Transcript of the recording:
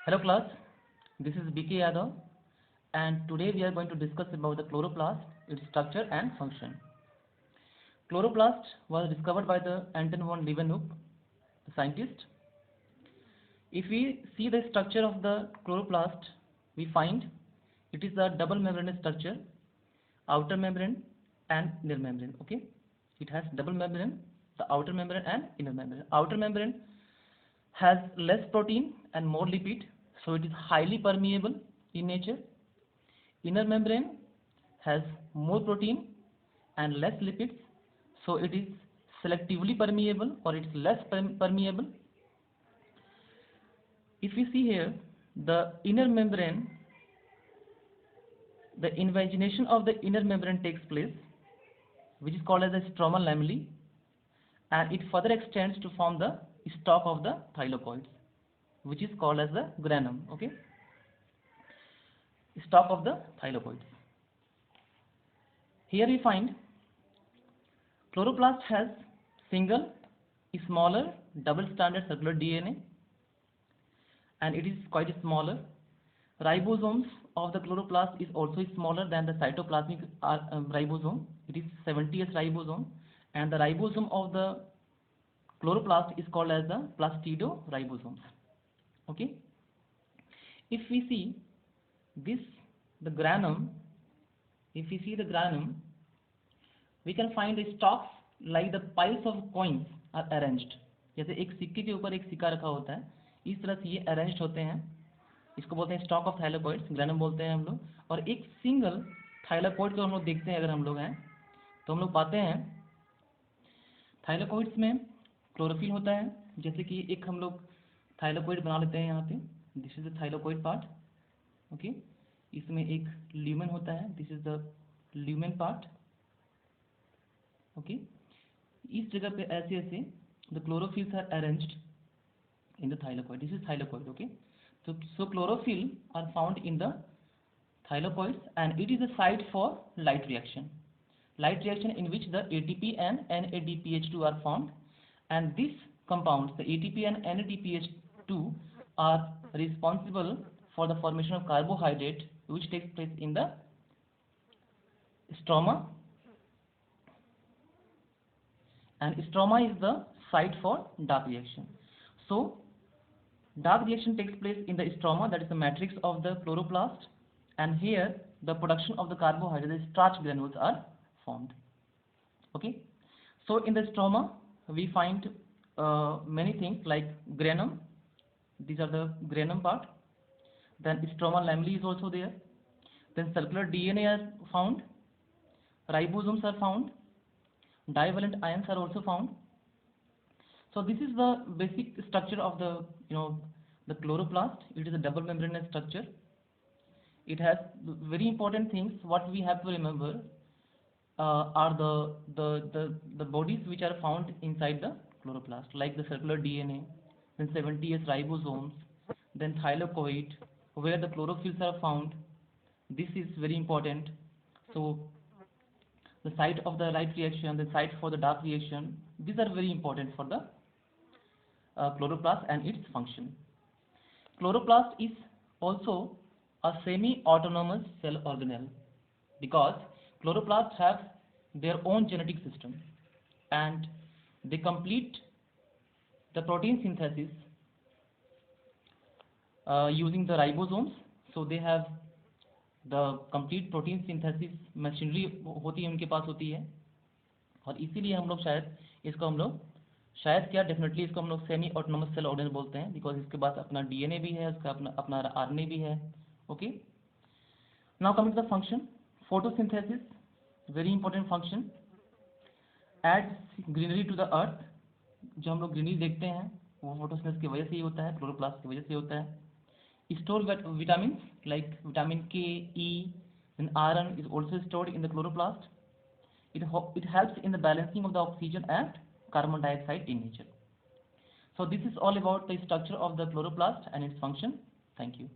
Hello class, this is BK Yadav and today we are going to discuss about the chloroplast, its structure and function. Chloroplast was discovered by the Anton von Leeuwenhoek, the scientist. If we see the structure of the chloroplast, we find it is a double membranous structure, outer membrane and inner membrane. Okay, it has double membrane, the outer membrane and inner membrane. Outer membrane has less protein and more lipid, so it is highly permeable in nature. Inner membrane has more protein and less lipids, so it is selectively permeable or it is less permeable. If you see here, the inner membrane, the invagination of the inner membrane takes place, which is called as the stroma lamella, and it further extends to form the stalk of the thylakoids, which is called as the granum. Okay, stalk of the thylakoids. Here we find chloroplast has single, smaller, double-stranded circular DNA, and it is quite smaller. Ribosomes of the chloroplast is also smaller than the cytoplasmic ribosome. It is 70th ribosome, and the ribosome of the chloroplast is called as the plastidoribosomes. Okay. If we see this, the granum, if we see the granum, we can find the stalks like the piles of coins are arranged. जैसे एक सिक्के के ऊपर एक सिक्का रखा होता है, इस तरह से ये अरेंज्ड होते हैं. इसको बोलते हैं स्टॉक ऑफ थाइलाकोइड्स, ग्रैनम बोलते हैं हम लोग. और एक सिंगल थाइलाकोइड को हम लोग देखते हैं, अगर हम लोग हैं तो हम लोग पाते हैं थाइलाकोइड्स में क्लोरोफिल होता है. जैसे कि एक हम लोग थाइलाकोइड बना लेते हैं यहाँ पे, this is the thylakoid part. Okay, इसमें एक ल्यूमेन होता है, this is the lumen part. Okay, इस जगह पे ऐसे ऐसे the chlorophylls are arranged in the thylakoid. This is thylakoid. Okay, so chlorophyll are found in the thylakoids, and it is a site for light reaction in which the ATP and NADPH2 are formed, and these compounds, the ATP and NADPH2, are responsible for the formation of carbohydrate, which takes place in the stroma, and stroma is the site for dark reaction. So dark reaction takes place in the stroma, that is the matrix of the chloroplast, and here the production of the carbohydrate, the starch granules, are formed. Okay, so in the stroma we find many things like granum. These are the granum part. Then stroma lamella is also there. Then circular DNA are found. Ribosomes are found. Divalent ions are also found. So this is the basic structure of the the chloroplast. It is a double membranous structure. It has very important things. What we have to remember are the bodies which are found inside the chloroplast, like the circular DNA, then 70th ribosomes, then thylakoid, where the chlorophylls are found. This is very important. So the site of the light reaction, the site for the dark reaction, these are very important for the chloroplast and its function. Chloroplast is also a semi-autonomous cell organelle because chloroplasts have their own genetic system and they complete the protein synthesis using the ribosomes. So they have the complete protein synthesis machinery होती है, उनके पास होती है, और इसीलिए हम लोग definitely इसको हम लोग सेमी ऑटोनोमस सेल ऑर्गेनल बोलते हैं, बिकॉज इसके पास अपना डीएनए भी है, उसका अपना आरएनए भी है. Okay, now coming to the function. Photosynthesis, very important function. Adds greenery to the earth. जो हम लोग ग्रीनरी देखते हैं वो फोटोसिंथेसिस की वजह से ही होता है, क्लोरोप्लास्ट की वजह से होता है. Store vitamin like vitamin K, E, and iron is also stored in the chloroplast. It helps in the balancing of the oxygen and carbon dioxide in nature. So this is all about the structure of the chloroplast and its function. Thank you.